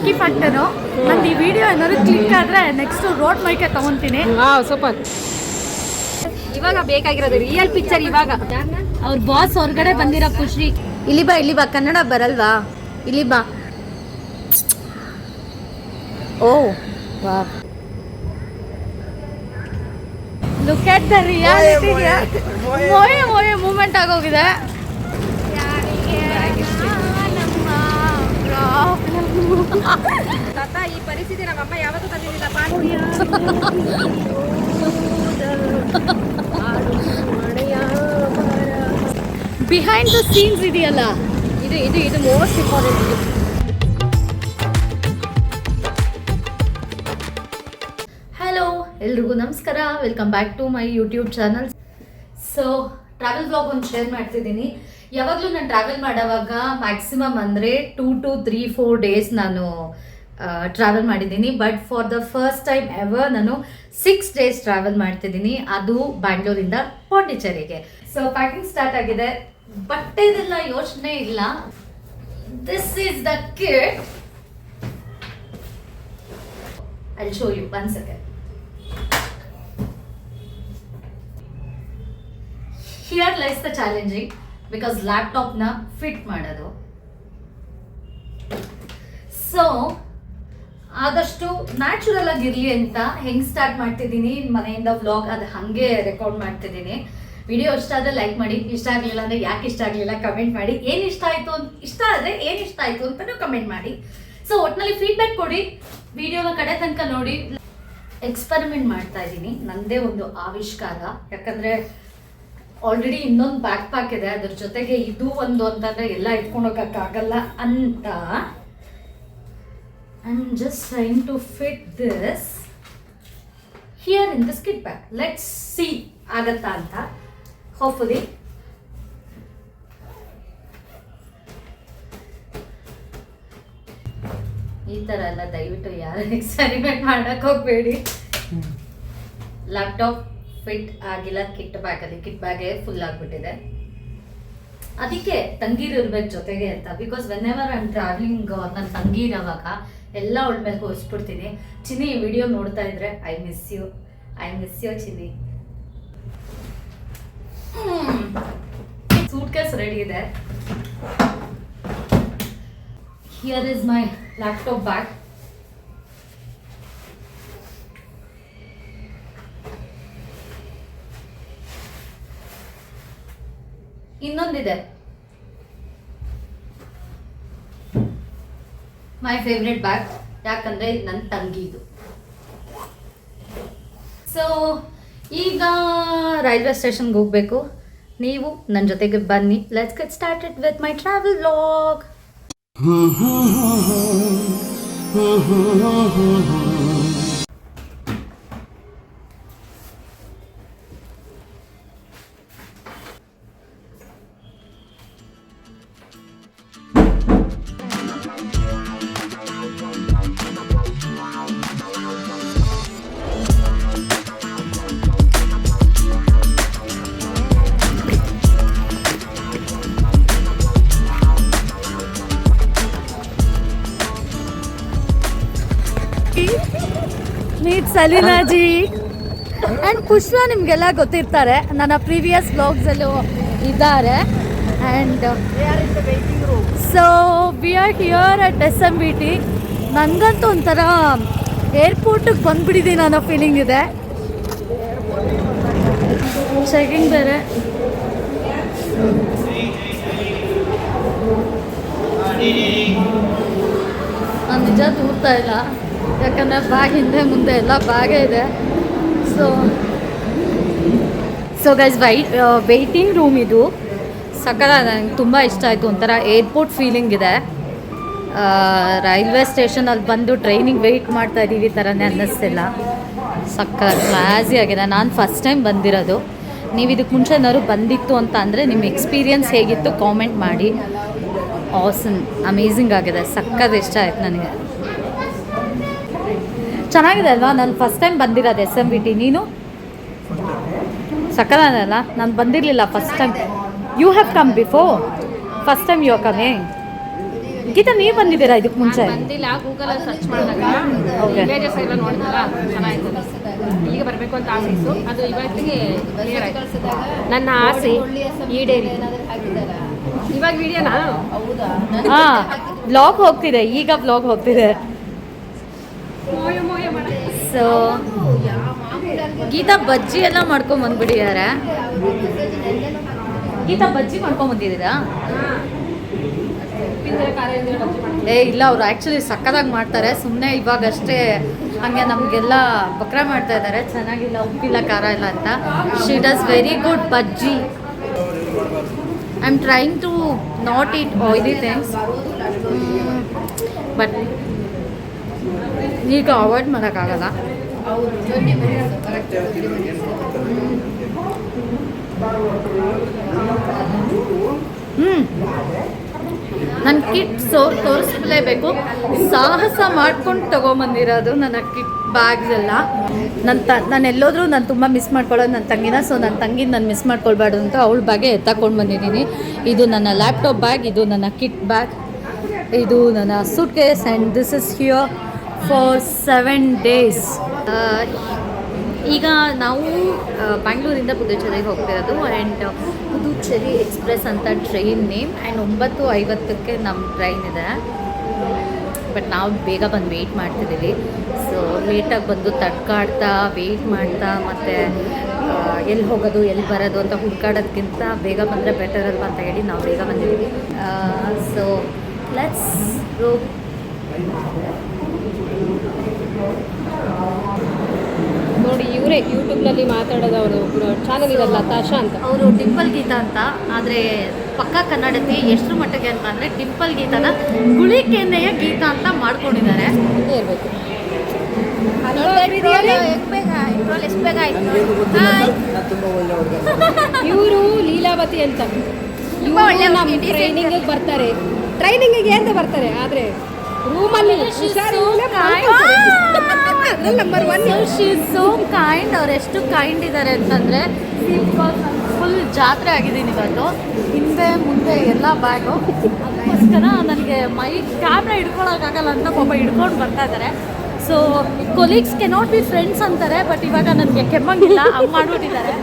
Lucky factor. ನಂದು ಈ video ಏನಾದ್ರು ಕ್ಲಿಕ್ ಆದರೆ ನೆಕ್ಸ್ಟು ರೋಡ್ ಮೈಕೆ ತೊಗೊತೀನಿ. ಸೂಪರ್. ಇವಾಗ ಬೇಕಾಗಿರೋದು ರಿಯಲ್ ಪಿಕ್ಚರ್. ಇವಾಗ ಅವ್ರ ಬಾಸ್ ಹೊರಗಡೆ ಬಂದಿರೋ ಖುಷಿ. ಇಲ್ಲಿ ಬಾ ಕನ್ನಡ ಬರಲ್ವಾ? ಇಲ್ಲಿ ಬಾ. ಓ ವಾ, ಲುಕ್ ಎಟ್ ದ ರಿಯಾಲಿಟಿಗೆ ಮೋಯೆ ಮೂಮೆಂಟ್ ಆಗೋಗಿದೆ. ತಾತ, ಈ ಪರಿಸ್ಥಿತಿ ನಮ್ಮಮ್ಮ ಯಾವತ್ತೂ ತಂದಿರಲಿಲ್ಲ. ಬಿಹೈಂಡ್ ದ ಸೀನ್ಸ್ ಇದೆಯಲ್ಲ, ಇದು ಮೋಸ್ಟ್ ಇಂಪಾರ್ಟೆಂಟ್. ಹಲೋ ಎಲ್ರಿಗೂ ನಮಸ್ಕಾರ, welcome back to my YouTube channel. So travel vlog ಒಂದು ಶೇರ್ ಮಾಡ್ತಿದ್ದೀನಿ. ಯಾವಾಗಲೂ ನಾನು ಟ್ರಾವೆಲ್ ಮಾಡೋವಾಗ ಮ್ಯಾಕ್ಸಿಮಮ್ ಅಂದರೆ 2 to 3-4 ಡೇಸ್ ನಾನು ಟ್ರಾವೆಲ್ ಮಾಡಿದ್ದೀನಿ. But for the first time ever ನಾನು 6 ಡೇಸ್ ಟ್ರಾವೆಲ್ ಮಾಡ್ತಿದ್ದೀನಿ, ಅದು ಬ್ಯಾಂಗ್ಳೂರಿಂದ ಪಾಂಡಿಚೇರಿಗೆ. ಸೊ ಪ್ಯಾಕಿಂಗ್ ಸ್ಟಾರ್ಟ್ ಆಗಿದೆ. ಬಟ್ಟೆದೆಲ್ಲ ಯೋಚನೆ ಇಲ್ಲ. This is the kit. I'll show you one second. Here lies the challenging because laptop na fit ಮಾಡೋದು. So ಆದಷ್ಟು ನ್ಯಾಚುರಲ್ ಆಗಿರಲಿ ಅಂತ ಹೆಂಗೆ ಸ್ಟಾರ್ಟ್ ಮಾಡ್ತಿದ್ದೀನಿ ಮನೆಯಿಂದ ವ್ಲಾಗ್, ಅದು ಹಾಗೆ ರೆಕಾರ್ಡ್ ಮಾಡ್ತಿದ್ದೀನಿ. ವಿಡಿಯೋ ಇಷ್ಟ ಆದರೆ ಲೈಕ್ ಮಾಡಿ, ಇಷ್ಟ ಆಗಲಿಲ್ಲ ಅಂದರೆ ಯಾಕೆ ಇಷ್ಟ ಆಗಲಿಲ್ಲ ಕಮೆಂಟ್ ಮಾಡಿ. ಏನು ಇಷ್ಟ ಆಯಿತು ಇಷ್ಟ ಆದರೆ ಏನು ಇಷ್ಟ ಆಯಿತು ಅಂತಲೂ ಕಮೆಂಟ್ ಮಾಡಿ. ಸೊ ಒಟ್ಟಿನಲ್ಲಿ ಫೀಡ್ಬ್ಯಾಕ್ ಕೊಡಿ, ವಿಡಿಯೋನ ಕಡೆ ತನಕ ನೋಡಿ. ಎಕ್ಸ್ಪರಿಮೆಂಟ್ ಮಾಡ್ತಾ ಇದ್ದೀನಿ, ನನ್ನದೇ ಒಂದು ಆವಿಷ್ಕಾರ. ಯಾಕಂದರೆ ಆಲ್ರೆಡಿ ಇನ್ನೊಂದು ಬ್ಯಾಕ್ ಪ್ಯಾಕ್ ಇದೆ, ಅದ್ರ ಜೊತೆಗೆ ಇದು ಒಂದು ಅಂತಂದರೆ ಎಲ್ಲ ಎತ್ಕೊಂಡು ಹೋಗೋಕ್ಕಾಗಲ್ಲ ಅಂತ I am just trying to fit this here in this kit bag. Let's see ಆಗತ್ತಾ ಅಂತ. ಹೋಪ್ಫುಲಿ ಈ ಥರ ಎಲ್ಲ ದಯವಿಟ್ಟು ಯಾರು ಎಕ್ಸ್ಪೆರಿಮೆಂಟ್ ಮಾಡಕ್ಕೆ ಹೋಗಬೇಡಿ. ಲ್ಯಾಪ್ಟಾಪ್ ಫಿಟ್ ಆಗಿಲ್ಲ ಕಿಟ್ ಬ್ಯಾಗಲ್ಲಿ. ಕಿಟ್ ಬ್ಯಾಗೇ ಫುಲ್ ಆಗಿಬಿಟ್ಟಿದೆ. ಅದಕ್ಕೆ ತಂಗೀರು ಇರ್ಬೇಕು ಜೊತೆಗೆ ಅಂತ. Because when ever I am travelling ನನ್ನ ತಂಗೀರವಾಗ ಎಲ್ಲ ಅವಳ ಮೇಲೆ ಹೋಲಿಸ್ಬಿಡ್ತೀನಿ. ಚಿನ್ನಿ ಈ ವಿಡಿಯೋ ನೋಡ್ತಾ ಇದ್ರೆ ಐ ಮಿಸ್ ಯು ಚಿನ್ನಿ. ಸೂಟ್ ಕೇಸ್ ರೆಡಿ ಇದೆ. Here is my laptop bag. ಇನ್ನೊಂದಿದೆ, ಮೈ ಫೇವ್ರೆಟ್ ಬ್ಯಾಗ್. ಯಾಕಂದ್ರೆ ಇದು ನನ್ನ ತಂಗಿದು. ಸೊ ಈಗ ರೈಲ್ವೆ ಸ್ಟೇಷನ್ಗೆ ಹೋಗಬೇಕು. ನೀವು ನನ್ನ ಜೊತೆಗೆ ಬನ್ನಿ. Let's get started with my travel vlog. Meet Salina ji and Pushpa. ನಿಮಗೆಲ್ಲ ಗೊತ್ತಿರ್ತಾರೆ, ನನ್ನ ಪ್ರೀವಿಯಸ್ ಬ್ಲಾಗ್ಸಲ್ಲೂ ಇದ್ದಾರೆ. And so we are here at SMBT. ನನಗಂತೂ ಒಂಥರ ಏರ್ಪೋರ್ಟಿಗೆ ಬಂದುಬಿಟ್ಟಿದ್ದೀನಿ ಅನ್ನೋ ಫೀಲಿಂಗ್ ಇದೆ. ಚೆಕಿಂಗ್ ಬೇರೆ. ನಾನು ನಿಜ ತೂರ್ತಾ ಇಲ್ಲ, ಯಾಕಂದರೆ ಬ್ಯಾಗ್ ಹಿಂದೆ ಮುಂದೆ ಎಲ್ಲ ಬ್ಯಾಗೇ ಇದೆ. ಸೊ ಗೈಸ್ ವೆಯ್ಟಿಂಗ್ ರೂಮ್ ಇದು ಸಕಲ ನನಗೆ ತುಂಬ ಇಷ್ಟ ಆಯಿತು. ಒಂಥರ ಏರ್ಪೋರ್ಟ್ ಫೀಲಿಂಗ್ ಇದೆ. ರೈಲ್ವೆ ಸ್ಟೇಷನಲ್ಲಿ ಬಂದು ಟ್ರೈನಿಗೆ ವೆಯ್ಟ್ ಮಾಡ್ತಾ ಇದ್ದೀವಿ ಥರನೇ ಅನ್ನಿಸ್ತಿಲ್ಲ. ಸಕ್ಕ ಕ್ಲಾಸಿ ಆಗಿದೆ. ನಾನು ಫಸ್ಟ್ ಟೈಮ್ ಬಂದಿರೋದು. ನೀವು ಇದಕ್ಕೆ ಮುಂಚೆ ಏನಾದ್ರು ಬಂದಿತ್ತು ಅಂತ ಅಂದರೆ ನಿಮ್ಮ ಎಕ್ಸ್ಪೀರಿಯನ್ಸ್ ಹೇಗಿತ್ತು ಕಾಮೆಂಟ್ ಮಾಡಿ. ಆಸಮ್, ಅಮೇಝಿಂಗ್ ಆಗಿದೆ. ಸಕ್ಕದ ಇಷ್ಟ ಆಯ್ತು ನನಗೆ. ಚೆನ್ನಾಗಿದೆ ಅಲ್ವಾ? ನಾನು ಫಸ್ಟ್ ಟೈಮ್ ಬಂದಿರೋದು SMBT. ನೀನು ಸಕ್ಕದಲ್ಲ? ನಾನು ಬಂದಿರಲಿಲ್ಲ first time. You have come before, first time you are coming. Geetha ನೀವು ಬಂದಿದ್ದೀರಾ ಇದಕ್ಕೆ ಮುಂಚೆ? ಬಂದಿಲ್ಲ, ಗೂಗಲ್ ಸರ್ಚ್ ಮಾಡಿದಾಗ Okay. ಇಮೇಜಸ್ ಎಲ್ಲ ನೋಡಿದ್ರಲ್ಲ ಚೆನ್ನಾಗಿತ್ತು. ಈಗ ಬರಬೇಕು ಅಂತ ಆಸೆ ಇತ್ತು, ಅದು ಇವತ್ತಿಗೆ ಕ್ಲಿಯರ್ ಆಯ್ತು. ನನ್ನ ಆಸೆ ಈಡೇರಿತು. ಇವಾಗ ವಿಡಿಯೋನಾ? ಹಾಂ, ವ್ಲಾಗ್ ಹೋಗ್ತಿದೆ, ಈಗ ವ್ಲಾಗ್ ಹೋಗ್ತಿದೆ. ಮೋಯ ಮೋಯ ಮಾಡ. ಸೊ ಗೀತಾ ಬಜ್ಜಿ ಎಲ್ಲ ಮಾಡ್ಕೊಂಡ್ ಬಂದ್ಬಿಟ್ಟಿದ್ದಾರೆ. ಗೀತಾ ಬಜ್ಜಿ ಮಾಡ್ಕೊಂಡ್ ಬಂದಿದ್ದೀರಾ? ಉಪ್ಪಿಂದ್ರೆ ಖಾರ ಇದ್ರೆ ಬಜ್ಜಿ ಮಾಡ್ತೀನಿ. ಏ ಇಲ್ಲ, ಅವ್ರು ಆ್ಯಕ್ಚುಲಿ ಸಕ್ಕದಾಗಿ ಮಾಡ್ತಾರೆ. ಸುಮ್ಮನೆ ಇವಾಗಷ್ಟೇ ಹಾಗೆ ನಮಗೆಲ್ಲ ಬಕ್ರ ಮಾಡ್ತಾ ಇದ್ದಾರೆ, ಚೆನ್ನಾಗಿಲ್ಲ, ಉಪ್ಪಿಲ್ಲ, ಖಾರ ಇಲ್ಲ ಅಂತ. She does very good bajji. I am trying to not eat oily things, but ಈಗ ಅವಾಯ್ಡ್ ಮಾಡೋಕ್ಕಾಗಲ್ಲ. ನನ್ನ ಕಿಟ್ ತೋರಿಸ್ಲೇಬೇಕು. ಸಾಹಸ ಮಾಡ್ಕೊಂಡು ತೊಗೊಂಬಂದಿರೋದು ನನ್ನ ಕಿಟ್ ಬ್ಯಾಗ್ಸ್ ಎಲ್ಲ. ನಾನು ಎಲ್ಲೋದ್ರೂ ನಾನು ತುಂಬ ಮಿಸ್ ಮಾಡ್ಕೊಳ್ಳೋದು ನನ್ನ ತಂಗಿನ. ಸೊ ನನ್ನ ತಂಗಿನ ನಾನು ಮಿಸ್ ಮಾಡ್ಕೊಳ್ಬಾರ್ದು ಅಂತ ಅವಳ ಬ್ಯಾಗೆ ಎತ್ತಾಕೊಂಡು ಬಂದಿದ್ದೀನಿ. ಇದು ನನ್ನ ಲ್ಯಾಪ್ಟಾಪ್ ಬ್ಯಾಗ್, ಇದು ನನ್ನ ಕಿಟ್ ಬ್ಯಾಗ್, ಇದು ನನ್ನ suitcase, and this is here for 7 days. ಈಗ ನಾವು ಬ್ಯಾಂಗ್ಳೂರಿಂದ ಪುದುಚೇರಿಗೆ ಹೋಗ್ತಿರೋದು. ಆ್ಯಂಡ್ ಪುದುಚೇರಿ ಎಕ್ಸ್ಪ್ರೆಸ್ ಅಂತ ಟ್ರೈನ್ ನೇಮ್. ಆ್ಯಂಡ್ 9:50 ನಮ್ಮ ಟ್ರೈನ್ ಇದೆ. ಬಟ್ ನಾವು ಬೇಗ ಬಂದು ವೆಯ್ಟ್ ಮಾಡ್ತಿದ್ದೀವಿ. ಸೊ ಲೇಟಾಗಿ ಬಂದು ತಡ್ಕಾಡ್ತಾ ವೆಯ್ಟ್ ಮಾಡ್ತಾ ಮತ್ತು ಎಲ್ಲಿ ಹೋಗೋದು ಎಲ್ಲಿ ಬರೋದು ಅಂತ ಹುಡ್ಕಾಡೋದಕ್ಕಿಂತ ಬೇಗ ಬಂದರೆ ಬೆಟರ್ ಅಲ್ವಾ ಅಂತ ಹೇಳಿ ನಾವು ಬೇಗ ಬಂದಿದ್ದೀವಿ. So let's go. ನೋಡಿ, ಇವರೇ ಯೂಟ್ಯೂಬ್ನಲ್ಲಿ ಮಾತಾಡೋದು. ಅವರು ಚಾನಲ್ ಇದಲ್ಲ, ತಾಶಾ ಅಂತ. ಅವರು ಡಿಂಪಲ್ ಗೀತಾ ಅಂತ, ಆದರೆ ಪಕ್ಕಾ ಕನ್ನಡತಿ. ಎಷ್ಟರ ಮಟ್ಟಿಗೆ ಅಂತ ಅಂದರೆ ಡಿಂಪಲ್ ಗೀತಾನ ಗುಳಿಕೆನ್ನೆಯ ಗೀತಾ ಅಂತ ಮಾಡ್ಕೊಂಡಿದ್ದಾರೆ. ಇದೇ ಇರಬೇಕು. ಇವರು ಲೀಲಾವತಿ ಅಂತ. ಇವರು ನಮ್ಮ ಟ್ರೈನಿಂಗಿಗೆ ಬರ್ತಾರೆ. ಟ್ರೈನಿಂಗಿಗೆ ಅಂತ ಬರ್ತಾರೆ, ಆದರೆ ರೂಮಲ್ಲಿ number 1. She is so kind. ಅವ್ರು ಎಷ್ಟು ಕೈಂಡ್ ಇದ್ದಾರೆ ಅಂತಂದರೆ, ಫುಲ್ ಜಾತ್ರೆ ಆಗಿದ್ದೀನಿ ಇವತ್ತು. ಹಿಂದೆ ಮುಂದೆ ಎಲ್ಲ ಬ್ಯಾಗು. ಅದಕ್ಕೋಸ್ಕರ ನನಗೆ ಕ್ಯಾಮ್ರಾ ಹಿಡ್ಕೊಳಕ್ಕಾಗಲ್ಲ ಅಂತ ಪಾಪ ಹಿಡ್ಕೊಂಡು ಬರ್ತಾ ಇದ್ದಾರೆ. So colleagues cannot be friends ಅಂತಾರೆ, ಬಟ್ ಇವಾಗ ನನಗೆ ಕೆಮ್ಮಂಗಿಲ್ಲ, ಹಂಗೆ ಮಾಡಿಬಿಟ್ಟಿದ್ದಾರೆ.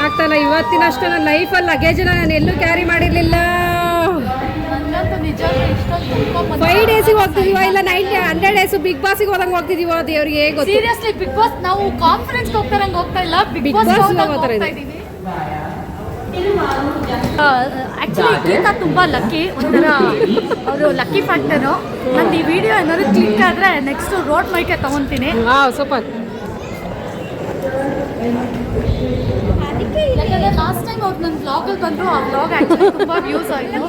ಆಗ್ತಲ್ಲ. ಇವತ್ತಿನಷ್ಟು ನನ್ನ ಲೈಫಲ್ಲಿ ಲಗೇಜನ್ನ ನಾನು ಎಲ್ಲೂ ಕ್ಯಾರಿ ಮಾಡಿರಲಿಲ್ಲ. ನನಗಂತೂ ನಿಜ ಇಷ್ಟೊಂದು 5 days ಹೋಗ್ತಿದೀವ, ಇಲ್ಲ 100 days ಬಿಗ್ ಬಾಸ್ಗೆ ಹೋದಂಗೆ ಹೋಗ್ತಿದೀವ. ದೇವ್ರಿಗೆ ಗೊತ್ತು. ಸೀರಿಯಸ್ಲಿ ಬಿಗ್ ಬಾಸ್ ನಾವು ಕಾನ್ಫರೆನ್ಸ್ ಹೋಗ್ತಾರಂಗೆ ಹೋಗ್ತಾ ಇಲ್ಲ, ಬಿಗ್ ಬಾಸ್ ಹೋಗ್ತಾ ಇದ್ದೀವಿ. ಆ್ಯಕ್ಚುಲಿ ಗೀತಾ ತುಂಬ ಲಕ್ಕಿ, ಒಂಥರ ಅವರು ಲಕ್ಕಿ ಫ್ಯಾಕ್ಟರು. ನಾನು ಈ ವಿಡಿಯೋ ಏನಾದ್ರು ಕ್ಲಿಕ್ ಆದರೆ ನೆಕ್ಸ್ಟು ರೋಡ್ ಮೈಕೆ ತೊಗೊತೀನಿ. ಸೂಪರ್. ಯಾಕಂದರೆ ಲಾಸ್ಟ್ ಟೈಮ್ ಅವ್ರು ನನ್ನ ಬ್ಲಾಗಲ್ಲಿ ಬಂದರು, ಆ ಬ್ಲಾಗ್ ಆ್ಯಕ್ಚುಲಿ ತುಂಬ ವ್ಯೂಸ್ ಆಯಿತು.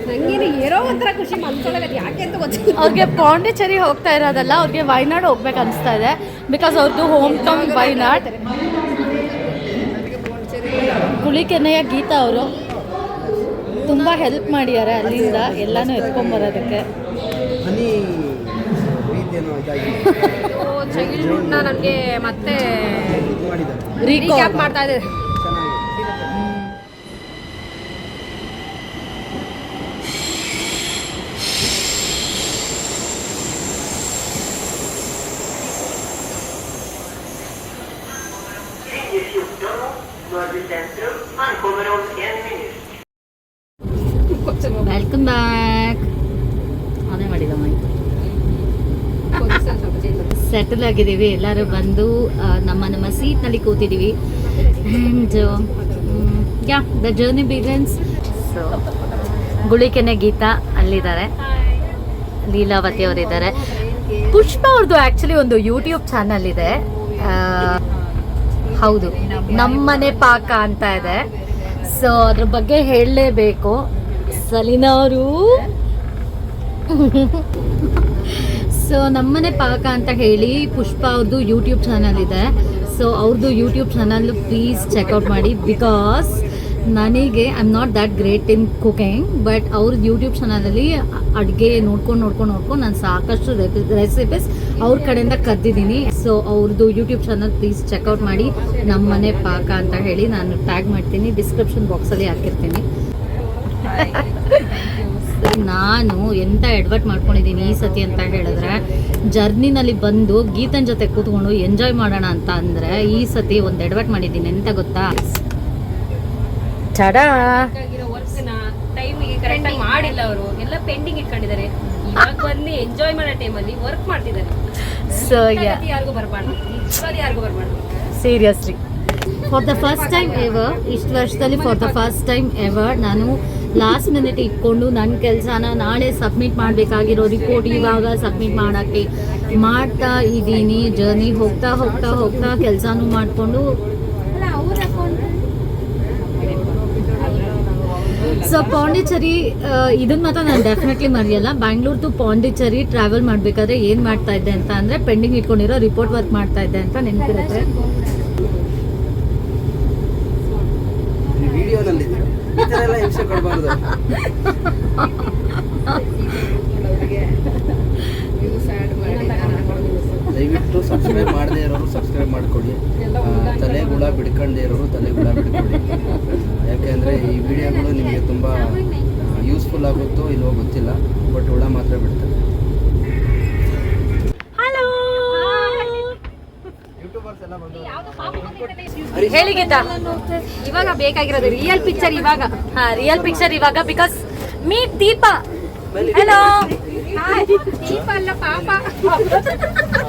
ನಂಗೇನು ಏನೋ ಒಂಥರ ಖುಷಿ ಮನ್ಸೊಳಗೆ, ಯಾಕೆ ಅಂತ ಗೊತ್ತಿಲ್ಲ. ಅವ್ರಿಗೆ ಪಾಂಡಿಚೇರಿ ಹೋಗ್ತಾ ಇರೋದಲ್ಲ, ಅವ್ರಿಗೆ ವಯನಾಡ್ ಹೋಗ್ಬೇಕು ಅನಿಸ್ತಾ ಇದೆ. ಬಿಕಾಸ್ ಅವ್ರದ್ದು ಹೋಮ್ ಟೌನ್ ವಯನಾಡ್. ಗುಳಿಕೆನೆಯ ಗೀತಾ ಅವರು ತುಂಬ ಹೆಲ್ಪ್ ಮಾಡಿದ್ದಾರೆ ಅಲ್ಲಿಂದ ಎಲ್ಲನೂ ಎತ್ಕೊಂಬರೋದಕ್ಕೆ. ಚೈಲ್ಡ್ಹುಡ್ನ ನನಗೆ ಮತ್ತೆ ರೀಕ್ಯಾಪ್ ಮಾಡ್ತಾ ಇದೆ. Welcome back. ಅದೇ ಮಾಡಿದ ಸೆಟಲ್ ಆಗಿದ್ದೀವಿ, ಎಲ್ಲರೂ ಬಂದು ನಮ್ಮ ಸೀಟ್ನಲ್ಲಿ ಕೂತಿದ್ದೀವಿ. And yeah the journey begins. So ಗುಳಿಕೆನೆ ಗೀತಾ ಅಲ್ಲಿದ್ದಾರೆ, ಲೀಲಾವತಿ ಅವರಿದ್ದಾರೆ, ಪುಷ್ಪ ಅವ್ರದ್ದು ಆ್ಯಕ್ಚುಲಿ ಒಂದು ಯೂಟ್ಯೂಬ್ ಚಾನಲ್ ಇದೆ. ಹೌದು, ನಮ್ಮನೆ ಪಾಕ ಅಂತ ಇದೆ. ಸೊ ಅದ್ರ ಬಗ್ಗೆ ಹೇಳಲೇಬೇಕು. ಸಲಿನಾ ಅವರು ಸೊ ನಮ್ಮನೆ ಪಾಕ ಅಂತ ಹೇಳಿ ಪುಷ್ಪ ಅವ್ರದ್ದು ಯೂಟ್ಯೂಬ್ ಚಾನಲ್ ಇದೆ. ಸೊ ಅವ್ರದ್ದು ಯೂಟ್ಯೂಬ್ ಚಾನಲ್ ಪ್ಲೀಸ್ ಚೆಕ್ಔಟ್ ಮಾಡಿ. ಬಿಕಾಸ್ ನನಗೆ I am not that great in cooking, but ಅವ್ರದ್ದು ಯೂಟ್ಯೂಬ್ ಚಾನಲಲ್ಲಿ ಅಡುಗೆ ನೋಡ್ಕೊಂಡು ನಾನು ಸಾಕಷ್ಟು ರೆಸಿಪೀಸ್ ಅವ್ರ ಕಡೆಯಿಂದ ಕದ್ದಿದ್ದೀನಿ. ಸೊ ಅವ್ರದ್ದು ಯೂಟ್ಯೂಬ್ ಚಾನಲ್ ಪ್ಲೀಸ್ ಚೆಕ್ಔಟ್ ಮಾಡಿ, ನಮ್ಮ ಮನೆ ಪಾಕ ಅಂತ ಹೇಳಿ ನಾನು ಟ್ಯಾಗ್ ಮಾಡ್ತೀನಿ, ಡಿಸ್ಕ್ರಿಪ್ಷನ್ ಬಾಕ್ಸಲ್ಲಿ ಹಾಕಿರ್ತೀನಿ. ನಾನು ಎಂತ ಎಡ್ವರ್ಟ್ ಮಾಡ್ಕೊಂಡಿದ್ದೀನಿ ಈ ಸತಿ ಅಂತ ಹೇಳಿದ್ರೆ, ಜರ್ನಿನಲ್ಲಿ ಬಂದು ಗೀತನ್ ಜೊತೆ ಕೂತ್ಕೊಂಡು ಎಂಜಾಯ್ ಮಾಡೋಣ ಅಂತ ಅಂದರೆ ಈ ಸತಿ ಒಂದು ಎಡ್ವರ್ಟ್ ಮಾಡಿದ್ದೀನಿ. ಎಂತ ಗೊತ್ತಾ, ಚಡಾ ವರ್ಕ್ನ ಟೈಮಿಗೆ ಕರೆಕ್ಟಾಗಿ ಮಾಡಿಲ್ಲ, ಅವರು ಎಲ್ಲ ಪೆಂಡಿಂಗ್ ಇಟ್ಕೊಂಡಿದ್ದಾರೆ. ಇವಾಗ ಬಂದು ಎಂಜಾಯ್ ಮಾಡೋ ಟೈಮಲ್ಲಿ ವರ್ಕ್ ಮಾಡ್ತಿದ್ದಾರೆ. ಸೊ ಯಾರಿಗೂ ಬರಬಾರ್ದು, ಯಾರಿಗೂ ಬರಬಾರ್ದು. Seriously for the first time ever, ಇಷ್ಟು ವರ್ಷದಲ್ಲಿ for the first time ever ನಾನು ಲಾಸ್ಟ್ ಮಿನಿಟ್ ಇಟ್ಕೊಂಡು ನನ್ನ ಕೆಲಸನ ನಾಳೆ ಸಬ್ಮಿಟ್ ಮಾಡಬೇಕಾಗಿರೋ ರಿಪೋರ್ಟ್ ಇವಾಗ ಸಬ್ಮಿಟ್ ಮಾಡೋಕ್ಕೆ ಮಾಡ್ತಾ ಇದ್ದೀನಿ. ಜರ್ನಿ ಹೋಗ್ತಾ ಹೋಗ್ತಾ ಹೋಗ್ತಾ ಕೆಲಸನೂ ಮಾಡಿಕೊಂಡು. ಸೊ ಪಾಂಡಿಚೇರಿ ಇದನ್ನ ಮಾತ್ರ ನಾನು ಡೆಫಿನೆಟ್ಲಿ ಮರೆಯಲ್ಲ. ಬ್ಯಾಂಗ್ಳೂರ್ ಟು ಪಾಂಡಿಚೇರಿ ಟ್ರಾವೆಲ್ ಮಾಡಬೇಕಾದ್ರೆ ಏನು ಮಾಡ್ತಾ ಇದ್ದೆ ಅಂತ ಅಂದರೆ, ಪೆಂಡಿಂಗ್ ಇಟ್ಕೊಂಡಿರೋ ರಿಪೋರ್ಟ್ ವರ್ಕ್ ಮಾಡ್ತಾ ಇದ್ದೆ ಅಂತ ನೆನಪಿರುತ್ತೆ. ದಯವಿಟ್ಟು ಸಬ್ಸ್ಕ್ರೈಬ್ ಮಾಡದೇ ಇರೋರು ಸಬ್ಸ್ಕ್ರೈಬ್ ಮಾಡ್ಕೊಳ್ಳಿ, ತಲೆಗುಳ ಬಿಡ್ಕೊಂಡೇ ಇರೋರು ತಲೆಗುಳ ಬಿಡ್ಕೊಳ್ಳಿ. ಯಾಕೆಂದರೆ ಈ ವಿಡಿಯೋಗಳು ನಿಮಗೆ ತುಂಬ ಯೂಸ್ಫುಲ್ ಆಗುತ್ತೋ ಇಲ್ವೋ ಗೊತ್ತಿಲ್ಲ, ಬಟ್ ಹುಳ ಮಾತ್ರ ಬಿಡ್ತಾರೆ. ಹಲೋ, ಯೂಟ್ಯೂಬರ್ಸ್ ಎಲ್ಲ ಬಂದು ಹೇಳಿ ಗೀತಾ. ಇವಾಗ ಬೇಕಾಗಿರೋದು ರಿಯಲ್ ಪಿಕ್ಚರ್. ಇವಾಗ ರಿಯಲ್ ಪಿಕ್ಚರ್ ಇವಾಗ, ಬಿಕಾಸ್ ಮೀಟ್ ದೀಪ. ಹಲೋ ದೀಪ ಅಲ್ಲ ಪಾಪ.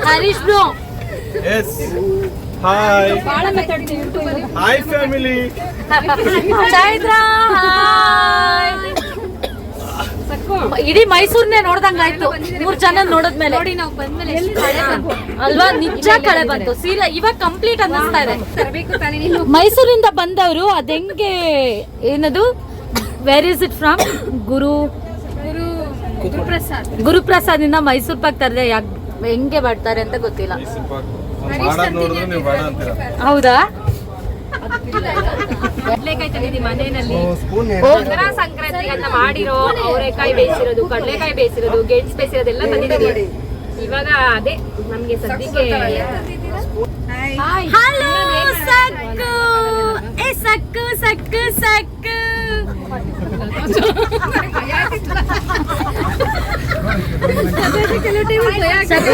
ಹರೀಶ್ ಬ್ರೋ. Yes. Hi. ಬಾಳ ಮಾತಾಡ್ತೀವಿ ಯೂಟ್ಯೂಬ್ ಅಲ್ಲಿ. Hi family. ಚೈತ್ರ. ಇಡೀ ಮೈಸೂರ್ನೇ ನೋಡ್ದಂಗಾಯ್ತು 3 ಜನ ನೋಡಿದ್ಮೇಲೆ. ನೋಡಿ ನಾವು ಬಂದ್ಮೇಲೆ ಎಷ್ಟು ಕಳೆ ಬಂತು ಅಲ್ವಾ, ನಿಜ ಕಳೆ ಬಂತು. ಸೀರಿಯಸ್ ಇವಾಗ ಕಂಪ್ಲೀಟ್ ಅನ್ನಿಸ್ತಾ ಇದೆ. ತರಬೇಕು ತಾನೇ ನೀನು. ಮೈಸೂರಿಂದ ಬಂದವರು ಅದೆಂಗೆ ಏನದು, where is it from? Guruprasad ಇಂದ ಮೈಸೂರು ಪಾಕ್ ತರದೆ ಹೆಂಗೆ ಮಾಡ್ತಾರೆ ಅಂತ ಗೊತ್ತಿಲ್ಲ. ಮಾಡದ್ ನೋಡಿದ್ರೆ ನೀವು ಬೇಡ ಅಂತೀರ. ಹೌದಾ? ಕಡ್ಲೆಕಾಯಿ ತಂದಿದ್ದೀವಿ ಮನೆಯಲ್ಲಿ. ಸ್ಪೂನ್ ದಸರಾ ಸಂಕ್ರಾಂತಿ ಅಂತ ಮಾಡಿರೋ ಅವರೆಕಾಯಿ ಬೇಯಿಸಿರೋದು, ಕಡಲೆಕಾಯಿ ಬೇಯಿಸಿರೋದು, ಗೆಣಸು ಬೇಯಿಸಿರೋದು ಎಲ್ಲ ತಂದಿದ್ದೀವಿ. ಇವಾಗ ಅದೇ ನಮ್ಗೆ ಸದ್ಯಕ್ಕೆ. ಹಲೋ ಸಕ್ಕು, ಏ Sakku Sakku Sakku. Sakku,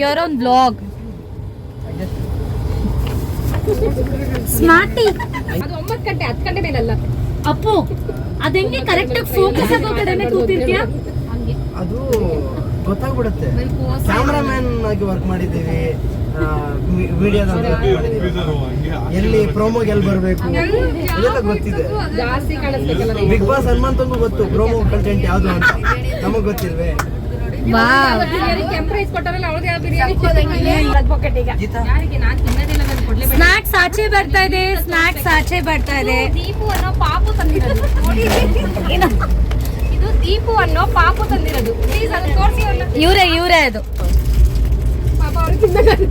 your own vlog. ಸ್ಮಾರ್ಟಿ. ಅದು 9 ಗಂಟೆ 10 ಗಂಟೆ ಮೇಲಲ್ಲ. ಅಪ್ಪು ಅದೆಂಗೆ ಕರೆಕ್ಟ್ ಆಗಿ ಫೋಕಸ್ ಆಗೋ ಕಡೆನೇ ಕೂತಿರ್ತೀಯ? ಅದು ಗೊತ್ತಾಗ್ಬಿಡುತ್ತೆ. ಕ್ಯಾಮ್ರಾಮ್ಯಾನ್ ಆಗಿ ವರ್ಕ್ ಮಾಡಿದ್ದೀವಿ, ವಿಡಿಯೋದಲ್ಲಿ ವರ್ಕ್ ಮಾಡಿದ್ದೀವಿ, ಎಲ್ಲಿ ಪ್ರೋಮೋಗೆ ಎಲ್ಲಿ ಬರಬೇಕು ಇದೆಲ್ಲ ಗೊತ್ತಿದೆ. ಜಾಸ್ತಿ ಕಾಣಿಸ್ಬೇಕಲ್ಲ. ಬಿಗ್ ಬಾಸ್ ಹನುಮಂತಂಗೂ ಗೊತ್ತು ಪ್ರೋಮೋ ಕಂಟೆಂಟ್ ಯಾವುದು ಅಂತ, ನಮಗ್ ಗೊತ್ತಿಲ್ವೇ? ಬಿರಿಯಾನಿ ಕೆಂಪ್ರೈಸ್ ಕೊಟ್ಟಾರಲ್ಲ ಅವ್ರದ್ದು ಯಾವ ಬಿರಿಯಾನಿ ಪಾಕೆಟ್ ಈಗ ಯಾರಿಗೆ ನಾನು ತಿನ್ನೋದಿಲ್ಲ, ನಾನು ಕೊಡ್ಲೇಬೇಕು. ಸ್ನಾಕ್ಸ್ ಆಚೆ ಬರ್ತಾ ಇದೆ, ಸ್ನಾಕ್ಸ್ ಆಚೆ ಬರ್ತಾ ಇದೆ. ದೀಪು ಅನ್ನೋ ಪಾಪು ತಂದಿರೋದು ನೋಡಿ. ಇದು ದೀಪು ಅನ್ನೋ ಪಾಪು ತಂದಿರೋದು. ಪ್ಲೀಸ್ ಅದನ್ನ ತೋರಿಸಿ ಅವ್ರನ್ನ. ಇವರೇ ಅದು. ಪಾಪ ಅವ್ರಿಗೆ ತಿನ್ನೋದು.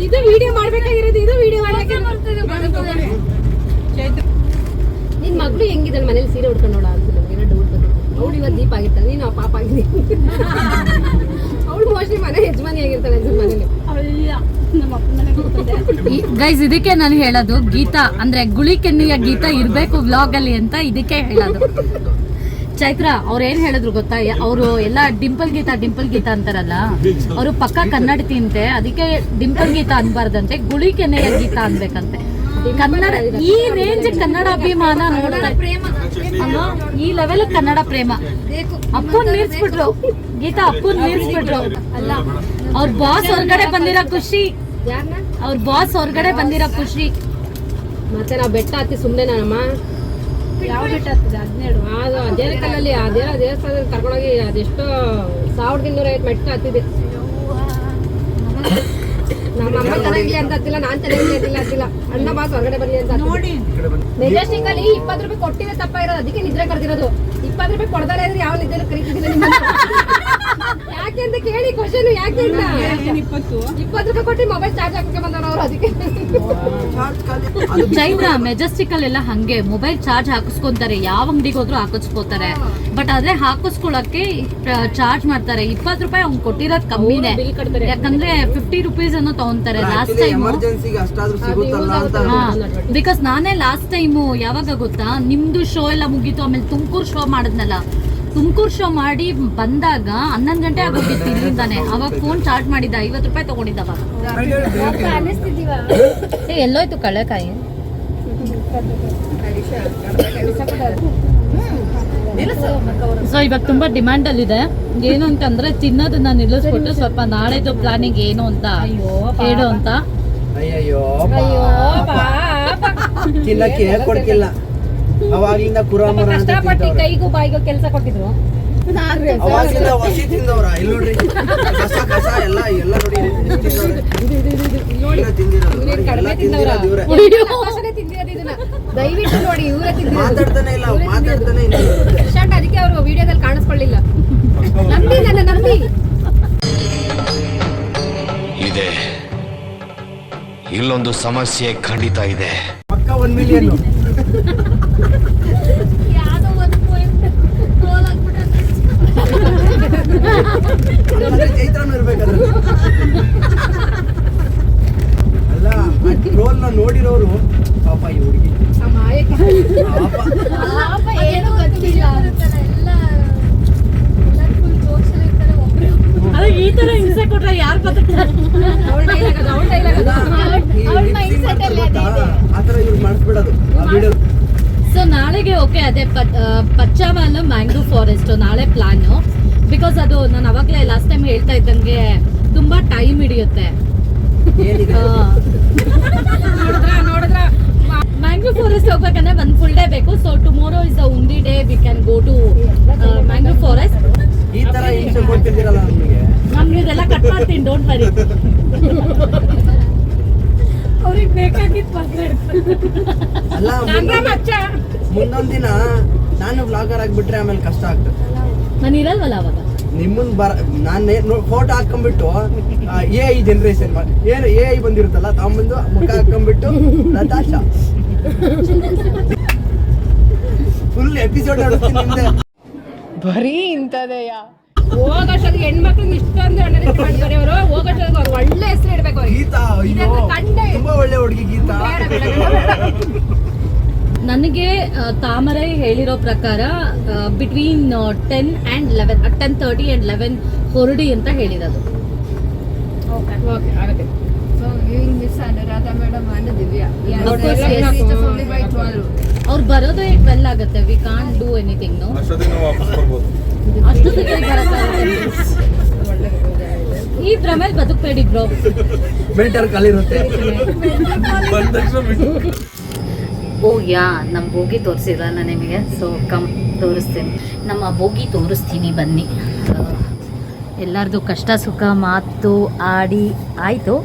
ಇದು ವಿಡಿಯೋ ಮಾಡ್ಬೇಕಾಗಿರೋದು, ಇದು ವಿಡಿಯೋ ಮಾಡ್ಬೇಕಾಗಿರೋದು. ನಿನ್ ಮಗಳು ಹೆಂಗಿದ್ದಾಳೆ ಮನೇಲಿ ಸೀರೆ ಉಡ್ಕೊಂಡು ನೋಡ ಅಂತ ನಮ್ಗೆ ಡೌಟ್ ಬಂದಿದೆ. ಅವಳು ಇವತ್ತು ದೀಪ ಆಗಿರ್ತಾಳೆ, ನೀನು ಆ ಪಾಪ ಆಗಿದ್ದೀನಿ. ಅವಳು ಮೋಸ್ಟ್ಲಿ ಮನೆ ಯಜಮಾನಿ ಆಗಿರ್ತಾಳೆ ಅನ್ಸುತ್ತೆ ಮನೇಲಿ. ಗೈಸ್ ಇದಕ್ಕೆ ನಾನು ಹೇಳೋದು, ಗೀತಾ ಅಂದ್ರೆ ಗುಳಿ ಕೆನ್ನಿಯ ಗೀತಾ ಇರ್ಬೇಕು ವ್ಲಾಗ್ ಅಲ್ಲಿ ಅಂತ ಇದಕ್ಕೆ ಹೇಳೋದು. ಚೈತ್ರ ಅವ್ರು ಏನ್ ಹೇಳಿದ್ರು ಗೊತ್ತಾ, ಅವರು ಎಲ್ಲ ಡಿಂಪಲ್ ಗೀತಾ ಅಂತಾರಲ್ಲ, ಅವರು ಪಕ್ಕ ಕನ್ನಡತಿ ಅಂತೆ, ಅದಕ್ಕೆ ಡಿಂಪಲ್ ಗೀತಾ ಅನ್ಬಾರ್ದಂತೆ, ಗುಳಿ ಕೆನ್ನೆಯ ಗೀತಾ ಅನ್ಬೇಕಂತೆ. ಕನ್ನಡ ಈ ರೇಂಜ್ ಕನ್ನಡ ಅಭಿಮಾನ ನೋಡ್ತಾರೆ, ಈ ಲೆವೆಲ್ ಕನ್ನಡ ಪ್ರೇಮ. ಅಪ್ಪನ್ ಮೀರ್ಸ್ಬಿಟ್ರು ಗೀತಾ, ಅಪ್ಪನ್ ಮೀರ್ಸ್ಬಿಟ್ರು. ಅಲ್ಲ, ಅವ್ರ ಬಾಸ್ ಹೊರಗಡೆ ಬಂದಿರೋ ಖುಷಿ, ಯಾರನ್ನ ಅವ್ರ ಬಾಸ್ ಹೊರಗಡೆ ಬಂದಿರೋ ಖುಷಿ. ಮತ್ತೆ ನಾವು ಬೆಟ್ಟ ಹತ್ತಿ ಸುಮ್ಮನೆ ನಾನಮ್ಮ. ಯಾವ ಬೆಟ್ಟ ಹತ್ತಿದೆ? 17. ಅದು ಅಜೇನಕಲ್ಲಲ್ಲಿ ಅದೇ ದೇವಸ್ಥಾನದಲ್ಲಿ ಕರ್ಕೊಂಡೋಗಿ ಅದೆಷ್ಟೋ 1250 ಮೆಟ್ಟ ಹತ್ತಿದೆ. ನಮ್ಮ ಅಮ್ಮ ಚೆನ್ನಾಗಿಲ್ಲ ಅಂತ ಹತ್ತಿಲ್ಲ, ನಾನ್ ಚೆನ್ನಾಗಿಲ್ಲ ಅಂತಿಲ್ಲ. ಅಣ್ಣ ಬಾಸ್ ಹೊರಗಡೆ ಬರಲಿ ಅಂತ ಮೆಜೆಸ್ಟಿಕ್ ಅಲ್ಲಿ 20 ರೂಪಾಯಿ ಕೊಟ್ಟಿದ್ರೆ ತಪ್ಪ ಇರೋದು, ಅದಕ್ಕೆ ನಿದ್ರೆ ಕರೆದಿರೋದು. 20 ರೂಪಾಯಿ ಕೊಡ್ದಾರೆ ಇದ್ರೆ ಯಾವ ನಿದ್ರೆ ಕರೀತಿದ್ದಿಲ್ಲ ನಿಮ್ಮ ಯಾಕೆ ಅಂತ ಕೇಳಿ ಕ್ವಶನ್ ಯಾಕೆ ಇಲ್ಲ 20 ರೂಪಾಯಿ ಕೊಟ್ಟು ಮೊಬೈಲ್ ಚಾರ್ಜ್ ಹಾಕಕ್ಕೆ ಬಂದವ್ರು ಅವ್ರು ಅದಕ್ಕೆ ಚೈತ್ರ ಮೆಜೆಸ್ಟಿಕ್ ಅಲ್ಲೆಲ್ಲ ಹಂಗೆ ಮೊಬೈಲ್ ಚಾರ್ಜ್ ಹಾಕಿಸ್ಕೊಂತಾರೆ, ಯಾವ ಅಂಗಡಿಗೆ ಹೋದ್ರು ಹಾಕಿಸ್ಕೋತಾರೆ. ಬಟ್ ಆದ್ರೆ ಹಾಕಿಸ್ಕೊಳಕ್ಕೆ ಚಾರ್ಜ್ ಮಾಡ್ತಾರೆ. 20 ರೂಪಾಯಿ ಅವ್ನು ಕೊಟ್ಟಿರೋದು ಕಮ್ಮಿನೇ, ಬಿಲ್ ಕಟ್ತಾರೆ. ಯಾಕಂದ್ರೆ 50 ರುಪೀಸ್ ಅನ್ನು ತಗೊಂತಾರೆ ಲಾಸ್ಟ್ ಟೈಮ್. ಎಮರ್ಜೆನ್ಸಿಗೆ ಅಷ್ಟಾದ್ರೂ ಸಿಗುತ್ತಲ್ಲ ಅಂತ. ಬಿಕಾಸ್ ನಾನೇ ಲಾಸ್ಟ್ ಟೈಮು ಯಾವಾಗ ಗೊತ್ತಾ, ನಿಮ್ದು ಶೋ ಎಲ್ಲ ಮುಗೀತು, ಆಮೇಲೆ ತುಮಕೂರು ಶೋ ಮಾಡಿದ್ನಲ್ಲ, ತುಮಕೂರು ಶೋ ಮಾಡಿ ಬಂದಾಗ 11 ಗಂಟೆ ಆಗೋಗಿತ್ತು ಇಲ್ಲಿಂದಾನೆ. ಅವಾಗ ಫೋನ್ ಚಾರ್ಜ್ ಮಾಡಿದ್ದ, 50 ರೂಪಾಯಿ ತಗೊಂಡಿದ್ದ ಅವಾಗ. ಎಲ್ಲೋಯ್ತು ಕಳೆಕಾಯಿ? ಸೊ ಇವಾಗ ತುಂಬಾ ಡಿಮ್ಯಾಂಡ್ ಅಲ್ಲಿ ಇದೆ. ಏನು ಅಂತಂದ್ರೆ ತಿನ್ನೋದನ್ನ ನಿಲ್ಲಿಸ್ಬಿಟ್ಟು ಸ್ವಲ್ಪ ನಾಳೆದು ಪ್ಲಾನಿಂಗ್ ಏನು ಅಂತ ಹೇಳು ಅಂತ. ಅಯ್ಯಯ್ಯೋ ತಿನ್ನಕ್ಕೆ ಕೊಡ್ಕಿಲ್ಲ, ಅವಾಗ್ಲಿಂದ ಕುರಾಮರ ಅಂತ ಕಷ್ಟಪಟ್ಟು ಕೈಗೂ ಬಾಯಿಗೂ ಕೆಲಸ ಕೊಟ್ಟಿದ್ರು. ಅವಾಗ್ಲಿಂದ ವಸಿ ತಿಂದವ್ರ. ಇಲ್ಲಿ ನೋಡ್ರಿ ಕಸ ಕಸ ಎಲ್ಲ ಎಲ್ಲ ನೋಡಿ ತಿಂದಿರೋದು ಇವ್ರೆ. ದಯವಿಟ್ಟು ನೋಡಿ, ಇವರೇ ತಿಂದಿರೋದು. ಮಾತಾಡ್ತಾನೆ ಇಲ್ಲ ಶರ್ಟ್ ಅದಕ್ಕೆ ಅವರು ವಿಡಿಯೋದಲ್ಲಿ ಕಾಣಿಸ್ಕೊಳ್ಳಿಲ್ಲ. ನಂಬಿ ನನ್ನ ನಂಬಿ ಇದೆ. ಇಲ್ಲೊಂದು ಸಮಸ್ಯೆ ಖಂಡಿತ ಇದೆ. ಪಕ್ಕ 1 ಮಿಲಿಯನ್. ಚೈತ್ರನೂ ಇರ್ಬೇಕಾದ್ರೆ ಅಲ್ಲ, ಟ್ರೋಲ್ ನ ನೋಡಿರೋರು ಪಾಪ ಈ ಹುಡುಗಿ ಏನು ಗೊತ್ತಿಲ್ಲ. ಈ ತರ ಹಿಂಸೆ ಕೊಟ್ರೆ ಯಾರು ಬದುಕ್ತಾರೆ? ಆತರ ಇವ್ರು ಮಾಡಿಸ್ಬಿಡೋದು ಆ ವಿಡಿಯೋ. ಸೊ ನಾಳೆಗೆ ಓಕೆ, ಅದೇ ಪಚ್ಚಾವಲ್ ಮ್ಯಾಂಗ್ರೋ ಫಾರೆಸ್ಟ್ ನಾಳೆ ಪ್ಲಾನು. ಬಿಕಾಸ್ ಅದು ನಾನು ಅವಾಗಲೇ ಲಾಸ್ಟ್ ಟೈಮ್ ಹೇಳ್ತಾ ಇದ್ದಂಗೆ ತುಂಬಾ ಟೈಮ್ ಹಿಡಿಯುತ್ತೆ. ಮ್ಯಾಂಗ್ರೋ ಫಾರೆಸ್ಟ್ ಹೋಗ್ಬೇಕಂದ್ರೆ 1 ಫುಲ್ ಡೇ ಬೇಕು. So tomorrow is the only day we can go to mangrove forest. ಈ ತರ ಹಿಂಸೆ ಕೊಡ್ತಿದ್ದೀರಲ್ಲ ನಮಗೆ. ನಮ್ಗೆ ಇದೆಲ್ಲ ಕಟ್ ಮಾಡ್ತೀನಿ, ಡೋಂಟ್ ವರಿ. ಅವ್ರಿಗೆ ಬೇಕಾಗಿತ್ತು ಅಲ್ಲ, ಮುಂದೊಂದ್ ದಿನ ನಾನು ವ್ಲಾಗರ್ ಆಗ್ಬಿಟ್ರೆ ಆಮೇಲೆ ಕಷ್ಟ ಆಗ್ತದೆ. ನಾನು ಇರಲ್ವಲ್ಲ ಅವಾಗ. ನಿಮ್ಮನ್ ನಾನು ಫೋಟೋ ಹಾಕೊಂಡ್ಬಿಟ್ಟು AI ಜನರೇಷನ್ ಏನು AI ಬಂದಿರುತ್ತಲ್ಲ, ತಾಂಬಂದು ಮುಖ ಹಾಕೊಂಡ್ಬಿಟ್ಟು ನತಾಶಾ ಫುಲ್ ಎಪಿಸೋಡ್ ನೋಡ್ತೀನಿ ನಿಮ್ದೆ. ಬರೀ ಇಂಥದೆಯ ಹೋಗೋಷ್ಟೊತ್ತಿಗೆ ಹೆಣ್ಮಕ್ಳಿಗೆ ಇಷ್ಟೊಂದು ಮಾಡಿದ್ದಾರೆ ಅವರು. ಹೋಗೋಷ್ಟೊತ್ತಿಗೆ ಅವ್ರು ಒಳ್ಳೆ ಹೆಸರು ಇಡ್ಬೇಕು ಅವ್ರಿಗೆ. ಗೀತಾ, ಅಯ್ಯೋ ತುಂಬಾ ಒಳ್ಳೆ ಹುಡುಗಿ ಗೀತಾ. ನನಗೆ ತಾಮರೈ ಹೇಳಿರೋ ಪ್ರಕಾರ ಬಿಟ್ವೀನ್ 10 and 11, 10:30 and 11 ಹೊರಡಿ ಅಂತ ಹೇಳಿರೋದು. ಓಕೆ ಆಗುತ್ತೆ. So giving Miss Anuradha madam and Divya. Yeah, Of course, yes. It's only by 12. ಅವ್ರು ಬರೋದೇ 12 ಆಗುತ್ತೆ. We can't do anything. No, ಅಷ್ಟೊತ್ತಿಗೆ ನಾವು ವಾಪಸ್ ಬರ್ಬೋದು. ಅಷ್ಟೊತ್ತಿಗೆ ಬರಕ್ಕಾಗುತ್ತೆ. ಈ ಭ್ರಮೇಲೆ ಬದುಕಬೇಡಿ ಬ್ರೋ. ಮೆಂಟಲ್ ಕಲಿರುತ್ತೆ. ಬಂದ ತಕ್ಷಣ ಬಿಟ್ಟು ಓ ಯಾ, ನಮ್ಮ ಬೋಗಿ ತೋರಿಸಿಲ್ಲ ನಾನು ನಿಮಗೆ. ಸೊ ಕಮ್ ತೋರಿಸ್ತೀನಿ, ನಮ್ಮ ಬೋಗಿ ತೋರಿಸ್ತೀನಿ ಬನ್ನಿ. ಎಲ್ಲರದು ಕಷ್ಟ ಸುಖ ಮಾತು ಆಡಿ ಆಯಿತು.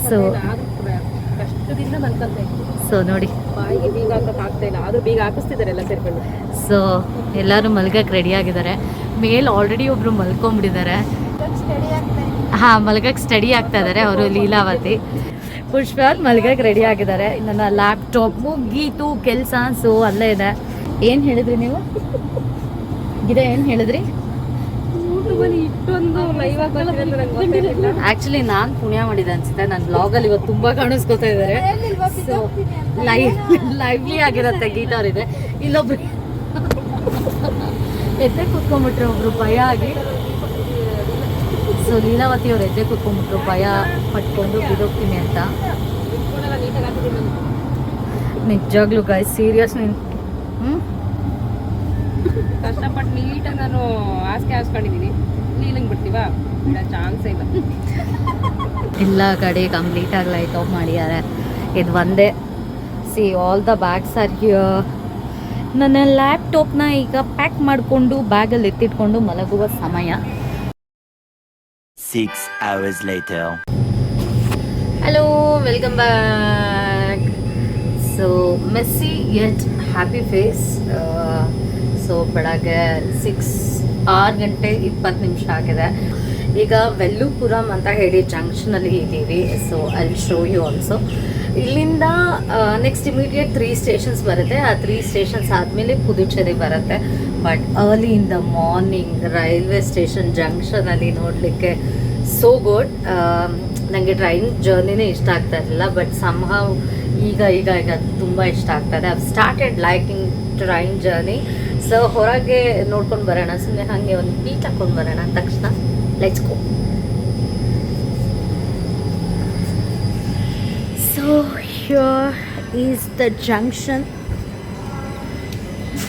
ಸೊ ಕಷ್ಟದಿಂದ ಮಲ್ಕೊಂತ ಸೊ ನೋಡಿ, ಬಾಯಿಗೆ ಬೀಗ ಹಾಕಕ್ಕೆ ಆಗ್ತಾ ಇಲ್ಲ, ಆದ್ರೂ ಬೀಗ ಹಾಕಿಸ್ತಿದ್ದಾರೆ ಎಲ್ಲ ಸೇರ್ಕೊಂಡು. ಸೊ ಎಲ್ಲರೂ ಮಲ್ಗಕ್ಕೆ ರೆಡಿ ಆಗಿದ್ದಾರೆ. ಮೇಲೆ ಆಲ್ರೆಡಿ ಒಬ್ರು ಮಲ್ಕೊಂಡ್ಬಿಟ್ಟಿದ್ದಾರೆ. ಹಾಂ, ಮಲ್ಗಕ್ಕೆ ಸ್ಟಡಿ ಆಗ್ತಾ ಇದ್ದಾರೆ ಅವರು. ಲೀಲಾವತಿ, ಪುಷ್ಪ ಮಲ್ಗಕ್ಕೆ ರೆಡಿ ಆಗಿದ್ದಾರೆ. ನನ್ನ ಲ್ಯಾಪ್ಟಾಪ್ ಮುಗೀತು ಕೆಲಸ. ಸೊ ಅಲ್ಲೇ ಇದೆ. ಏನು ಹೇಳಿದ್ರಿ ನೀವು? ಗಿಡ ಏನು ಹೇಳಿದ್ರಿ? ಇಷ್ಟೊಂದು ಲೈವ್ ಆ್ಯಕ್ಚುಲಿ ನಾನು ಪುಣ್ಯ ಮಾಡಿದೆ ಅನ್ಸುತ್ತೆ. ನನ್ನ ಬ್ಲಾಗಲ್ಲಿ ಇವತ್ತು ತುಂಬ ಕಾಣಿಸ್ಕೊತಾ ಇದ್ದಾರೆ. ಸೊ ಲೈವ್ಲಿ ಆಗಿರುತ್ತೆ. ಗೀತಾ ಅವರಿದೆ. ಇಲ್ಲೊಬ್ರು ಎದ್ದೆ ಕೂತ್ಕೊಂಡ್ಬಿಟ್ರೆ ಒಬ್ರು ಭಯ ಆಗಿ. ಸೊ ಲೀಲಾವತಿ ಅವ್ರು ಎದ್ದೆ ಕೂತ್ಕೊಂಡ್ಬಿಟ್ರು ಭಯ ಪಟ್ಕೊಂಡು ಬಿದೋಗ್ತೀನಿ ಅಂತ. ನಿಜವಾಗ್ಲೂ ಗಾಯ್ಸ್, ಸೀರಿಯಸ್. ಕಷ್ಟಪಟ್ಟು ನೀಟಾಗಿ ನಾನು ಹಾಸಿಗೆ ಹಾಸ್ಕೊಂಡಿದ್ದೀನಿ. ನೀಲಂಗೆ ಬಿಡ್ತೀವಾ? ಚಾನ್ಸೇ ಇಲ್ಲ. ಎಲ್ಲ ಕಡೆ ಕಂಪ್ಲೀಟಾಗಿ ಲೈಟ್ ಆಫ್ ಮಾಡಿದ್ದಾರೆ. ಇದು ಒಂದೇ. C all the bags are here. ನನ್ನ ಲ್ಯಾಪ್ಟಾಪ್ನ ಈಗ ಪ್ಯಾಕ್ ಮಾಡಿಕೊಂಡು ಬ್ಯಾಗಲ್ಲಿ ಎತ್ತಿಟ್ಕೊಂಡು ಮಲಗುವ ಸಮಯ. 6 hours later. Hello, welcome back. So messy yet happy face. So ಬೆಳಗ್ಗೆ 6 6 ಗಂಟೆ 20 ನಿಮಿಷ ಆಗಿದೆ. ಈಗ ವೆಲ್ಲುಪುರಂ ಅಂತ ಹೇಳಿ ಜಂಕ್ಷನಲ್ಲಿ ಇದ್ದೀವಿ. So I will show you also. ಇಲ್ಲಿಂದ ನೆಕ್ಸ್ಟ್ ಇಮಿಡಿಯೇಟ್ 3 ಸ್ಟೇಷನ್ಸ್ ಬರುತ್ತೆ. ಆ 3 ಸ್ಟೇಷನ್ಸ್ ಆದಮೇಲೆ ಪುದುಚೇರಿ ಬರುತ್ತೆ. But early in the morning railway station ಜಂಕ್ಷನಲ್ಲಿ ನೋಡಲಿಕ್ಕೆ ಸೋ ಗುಡ್. ನನಗೆ ಟ್ರೈನ್ ಜರ್ನಿನೇ ಇಷ್ಟ ಆಗ್ತಾ ಇರಲಿಲ್ಲ, ಬಟ್ ಸಮ್ಹೌ ಈಗ ತುಂಬ ಇಷ್ಟ ಆಗ್ತಾಯಿದೆ. I started liking train journey. So ಹೊರಗೆ ನೋಡ್ಕೊಂಡು ಬರೋಣ, ಸುಮ್ಮನೆ ಹಾಗೆ ಒಂದು ಬೀಚ್ ಹಾಕ್ಕೊಂಡು ಬರೋಣ ಅಂದ ತಕ್ಷಣ let's go. So here is the junction.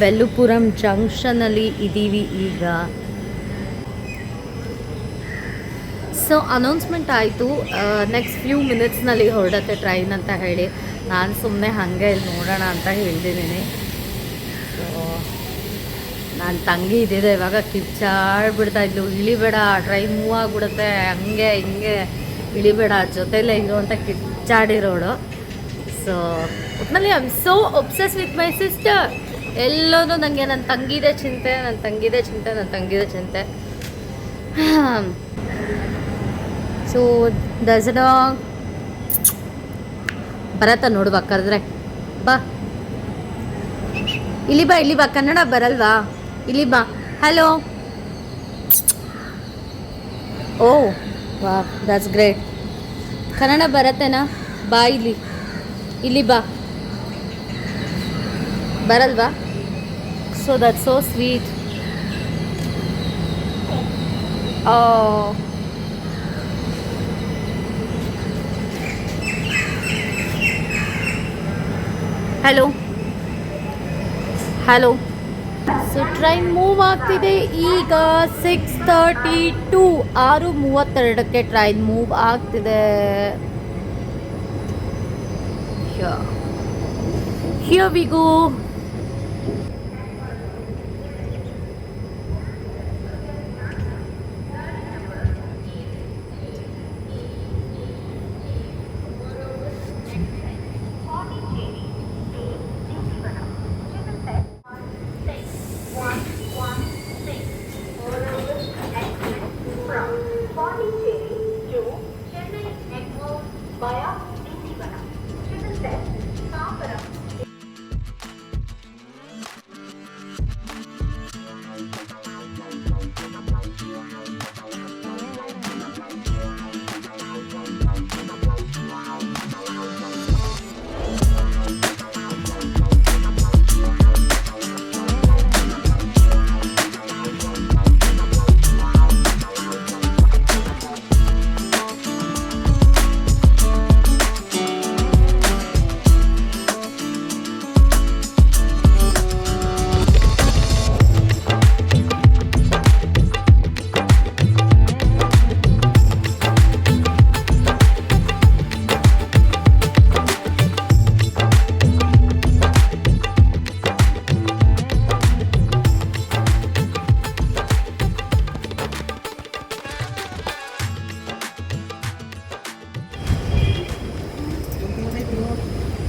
Villupuram ಜಂಕ್ಷನಲ್ಲಿ ಇದ್ದೀವಿ ಈಗ. ಸೊ ಅನೌನ್ಸ್ಮೆಂಟ್ ಆಯಿತು ನೆಕ್ಸ್ಟ್ ಫ್ಯೂ ಮಿನಿಟ್ಸ್ನಲ್ಲಿ ಹೊರಡತ್ತೆ ಟ್ರೈನ್ ಅಂತ ಹೇಳಿ. ನಾನು ಸುಮ್ಮನೆ ಹಾಗೆ ಇಲ್ಲಿ ನೋಡೋಣ ಅಂತ ಹೇಳ್ತಿದ್ದೀನಿ. ಸೊ ನನ್ನ ತಂಗಿ ಇದ್ದಿದೆ ಇವಾಗ ಕಿಚ್ಚಾಡ್ಬಿಡ್ತಾ ಇದ್ಲು, ಇಳಿಬೇಡ ಟ್ರೈನ್ ಮೂವ್ ಆಗಿಬಿಡುತ್ತೆ, ಹಂಗೆ ಹಿಂಗೆ ಇಳಿಬೇಡ, ಜೊತೆಲೇ ಇರು ಅಂತ ಕಿಚ್ಚಾಡಿರೋಳು. ಸೊ ಒಟ್ಟಿನಲ್ಲಿ I am so obsess with my sister. ಎಲ್ಲೋದು ನನಗೆ ನನ್ನ ತಂಗಿದೇ ಚಿಂತೆ. ಸೊ ದಸರಾ ಬರತ್ತ ನೋಡುವ ಕರೆದ್ರೆ ಬಾ, ಇಲ್ಲಿ ಬಾ. ಕನ್ನಡ ಬರಲ್ವಾ? ಇಲ್ಲಿ ಬಾ. ಹಲೋ. ಓ ವಾ, ದಟ್ಸ್ ಗ್ರೇಟ್. ಕನ್ನಡ ಬರತ್ತೇನಾ? ಬಾ ಇಲ್ಲಿ ಬಾ. ಬರಲ್ವಾ? So that's so sweet. Hello. So train move ಆಗ್ತಿದೆ ಈಗ. 6:32 6:32ಕ್ಕೆ ಟ್ರೈನ್ ಮೂವ್ ಆಗ್ತಿದೆ. Here we go.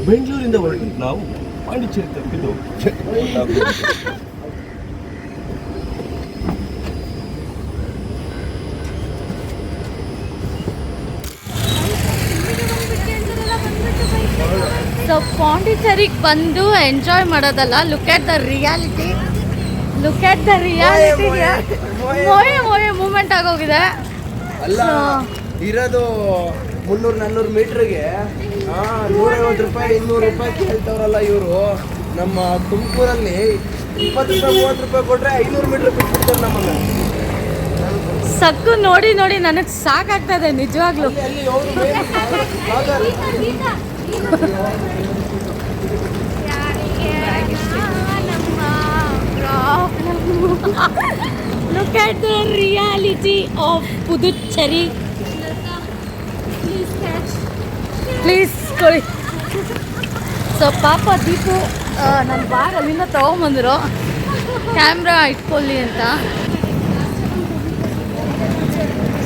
ಬೆಂಗಳೂರಿಂದ ಹೊರಟಿದ್ದು ನಾವು ಪಾಂಡಿಚೇರಿ ತಪ್ಪಿದ್ದು. ಸೊ ಪಾಂಡಿಚೇರಿಗೆ ಬಂದು ಎಂಜಾಯ್ ಮಾಡೋದಲ್ಲ, ಲುಕ್ ಎಟ್ ದ ರಿಯಾಲಿಟಿ. ಮೋಯೆ ಮೂಮೆಂಟ್ ಆಗೋಗಿದೆ. ಅಲ್ಲ ಇರೋದು 300-400 ಮೀಟ್ರಿಗೆ 150 ರೂಪಾಯಿ 200 ರೂಪಾಯಿ ಕೇಳ್ತವ್ರಲ್ಲ ಇವರು. ನಮ್ಮ ತುಮಕೂರಲ್ಲಿ 20-30 ರೂಪಾಯಿ ಕೊಟ್ರೆ 500 ಮೀಟ್ರ್ ಬಿಟ್ಬಿಡ್ತಾರೆ ನಮ್ಮನ್ನ. ಸಕ್ಕು ನೋಡಿ ನನಗೆ ಸಾಕಾಗ್ತದೆ ನಿಜವಾಗ್ಲೂ. ಅಲ್ಲಿ ಅವರು Look at the reality of Puducherry. Please ಕೊಡಿ. ಸೊ ಪಾಪ ದೀಪು ನನ್ನ ಬ್ಯಾಗ್ ಅಲ್ಲಿಂದ ತೊಗೊಂಬಂದರು ಕ್ಯಾಮ್ರಾ ಇಟ್ಕೊಳ್ಳಿ ಅಂತ.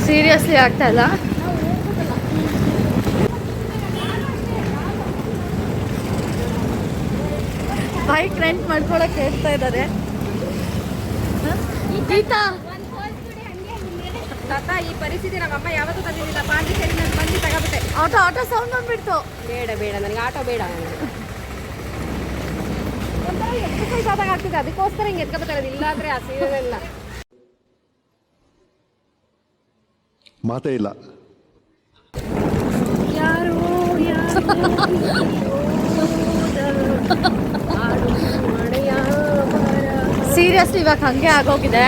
ಸೀರಿಯಸ್ಲಿ ಆಗ್ತಾ ಇಲ್ಲ. ಬೈಕ್ ರೆಂಟ್ ಮಾಡ್ಕೊಳಕ್ಕೆ ಹೇಳ್ತಾ ಇದ್ದಾರೆ. ಗೀತಾ ತಾತ ಈ ಪರಿಸ್ಥಿತಿ ನಮ್ಮಮ್ಮ ಯಾವತ್ತೂ ತಂದಿದ್ದಿಲ್ಲ. ಪಾಂಡಿಚೇರಿ ನಾನು ಬಂದು ತಗೋಬಿಟ್ಟೆ. ಆಟೋ ಸೌಂಡ್ ಬಂದ್ಬಿಡ್ತು. ಬೇಡ ನನಗೆ ಆಟೋ ಬೇಡ. ಒಂಥರ ಎಕ್ಸಸೈಸ್ ಆದಾಗ ಆಗ್ತಿದೆ, ಅದಕ್ಕೋಸ್ಕರ ಹಿಂಗೆ ಎತ್ಕೊಬತ್ತಾರೆ. ಇಲ್ಲಾಂದ್ರೆ ಆ ಸೀರೆಲ್ಲ ಮಾತೇ ಇಲ್ಲ. ಯಾರು ಸೀರಿಯಸ್ಲಿ ಇವಾಗ ಹಂಗೆ ಆಗೋಗಿದೆ.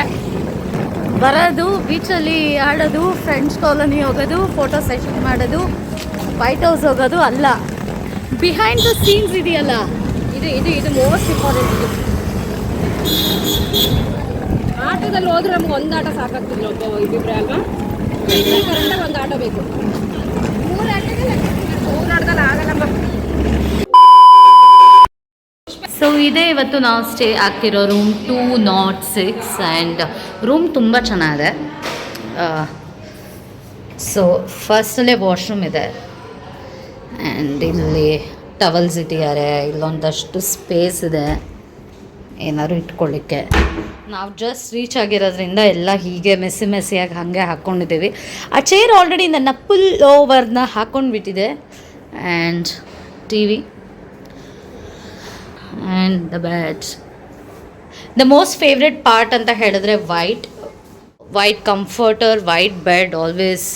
ಬರೋದು ಬೀಚಲ್ಲಿ ಆಡೋದು, ಫ್ರೆಂಡ್ಸ್ ಕಾಲೋನಿ ಹೋಗೋದು, ಫೋಟೋ ಸೆಷನ್ ಮಾಡೋದು, ವೈಟ್ ಹೌಸ್ ಹೋಗೋದು ಅಲ್ಲ, ಬಿಹೈಂಡ್ ದ ಸೀನ್ಸ್ ಇದೆಯಲ್ಲ, ಇದು ಮೋಸ್ಟ್ ಇಂಪಾರ್ಟೆಂಟ್. ಇದು ಆಟೋದಲ್ಲಿ ಹೋದ್ರೆ ನಮ್ಗೆ ಒಂದು ಆಟೋ ಸಾಕಾಗ್ತಿಲ್ಲ, ಒಬ್ಬ ಇಬ್ಬಿಬ್ರೆ ಅಲ್ವಾ. ಕರೆಕ್ಟಾಗಿ ಒಂದು ಆಟೋ ಬೇಕು. ಮೂರು ಆಟೋದಲ್ಲಿ ಆಗಲ್ಲಮ್ಮ. ಸೊ ಇದೇ ಇವತ್ತು ನಾವು ಸ್ಟೇ ಆಗ್ತಿರೋ ರೂಮ್ 206 ಆ್ಯಂಡ್ ರೂಮ್ ತುಂಬ ಚೆನ್ನಾಗಿದೆ. ಸೊ ಫಸ್ಟಲ್ಲೇ ವಾಶ್ರೂಮ್ ಇದೆ ಆ್ಯಂಡ್ ಇಲ್ಲಿ ಟವಲ್ಸ್ ಇಟ್ಟಿದ್ದಾರೆ. ಇಲ್ಲೊಂದಷ್ಟು ಸ್ಪೇಸ್ ಇದೆ ಏನಾದ್ರು ಇಟ್ಕೊಳ್ಳಿಕ್ಕೆ. ನಾವು ಜಸ್ಟ್ ರೀಚ್ ಆಗಿರೋದ್ರಿಂದ ಎಲ್ಲ ಹೀಗೆ ಮೆಸ್ಸಿಯಾಗಿ ಹಾಗೆ ಹಾಕ್ಕೊಂಡಿದ್ದೀವಿ. ಆ ಚೇರ್ ಆಲ್ರೆಡಿ ನನ್ನ ಪುಲ್ ಓವರ್ನ ಹಾಕ್ಕೊಂಡ್ಬಿಟ್ಟಿದೆ and TV and the beds. The most favourite part ಅಂತ ಹೇಳಿದ್ರೆ white comforter, white bed always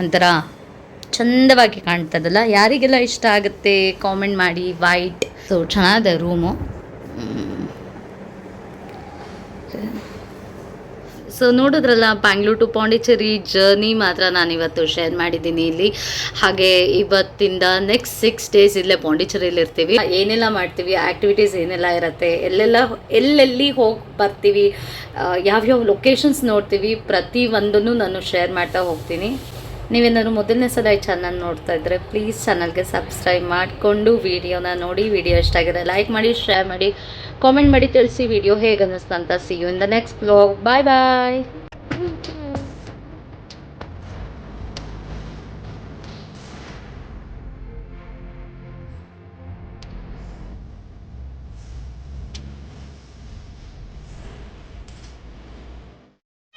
ಒಂಥರ ಚಂದವಾಗಿ ಕಾಣ್ತದಲ್ಲ. ಯಾರಿಗೆಲ್ಲ ಇಷ್ಟ ಆಗುತ್ತೆ ಕಾಮೆಂಟ್ ಮಾಡಿ. ವೈಟ್ ಸೊ ಚೆನ್ನಾಗಿದೆ ರೂಮು. ಸೊ ನೋಡಿದ್ರಲ್ಲ, ಬ್ಯಾಂಗ್ಳೂರ್ ಟು ಪಾಂಡಿಚೇರಿ ಜರ್ನಿ ಮಾತ್ರ ನಾನಿವತ್ತು ಶೇರ್ ಮಾಡಿದ್ದೀನಿ ಇಲ್ಲಿ. ಹಾಗೆ ಇವತ್ತಿಂದ ನೆಕ್ಸ್ಟ್ 6 days ಇಲ್ಲೇ ಪಾಂಡಿಚೇರಿಯಲ್ಲಿ ಇರ್ತೀವಿ. ಏನೆಲ್ಲ ಮಾಡ್ತೀವಿ, ಆ್ಯಕ್ಟಿವಿಟೀಸ್ ಏನೆಲ್ಲ ಇರುತ್ತೆ, ಎಲ್ಲೆಲ್ಲಿ ಹೋಗಿ ಬರ್ತೀವಿ, ಯಾವ್ಯಾವ ಲೊಕೇಶನ್ಸ್ ನೋಡ್ತೀವಿ, ಪ್ರತಿಯೊಂದನ್ನು ನಾನು ಶೇರ್ ಮಾಡ್ತಾ ಹೋಗ್ತೀನಿ. ನೀವೇನಾದ್ರು ಮೊದಲನೇ ಸಲ ಈ ಚಾನಲ್ ನೋಡ್ತಾ ಇದ್ದರೆ ಪ್ಲೀಸ್ ಚಾನಲ್ಗೆ ಸಬ್ಸ್ಕ್ರೈಬ್ ಮಾಡಿಕೊಂಡು ವಿಡಿಯೋನ ನೋಡಿ. ವಿಡಿಯೋ ಇಷ್ಟ ಆಗಿದೆ ಲೈಕ್ ಮಾಡಿ, ಶೇರ್ ಮಾಡಿ, ಕಾಮೆಂಟ್ ಮಾಡಿ ತಿಳಿಸಿ ವಿಡಿಯೋ ಹೇಗೆ ಅನ್ನಿಸ್ತು ಅಂತ. See you in the next vlog. Bye bye.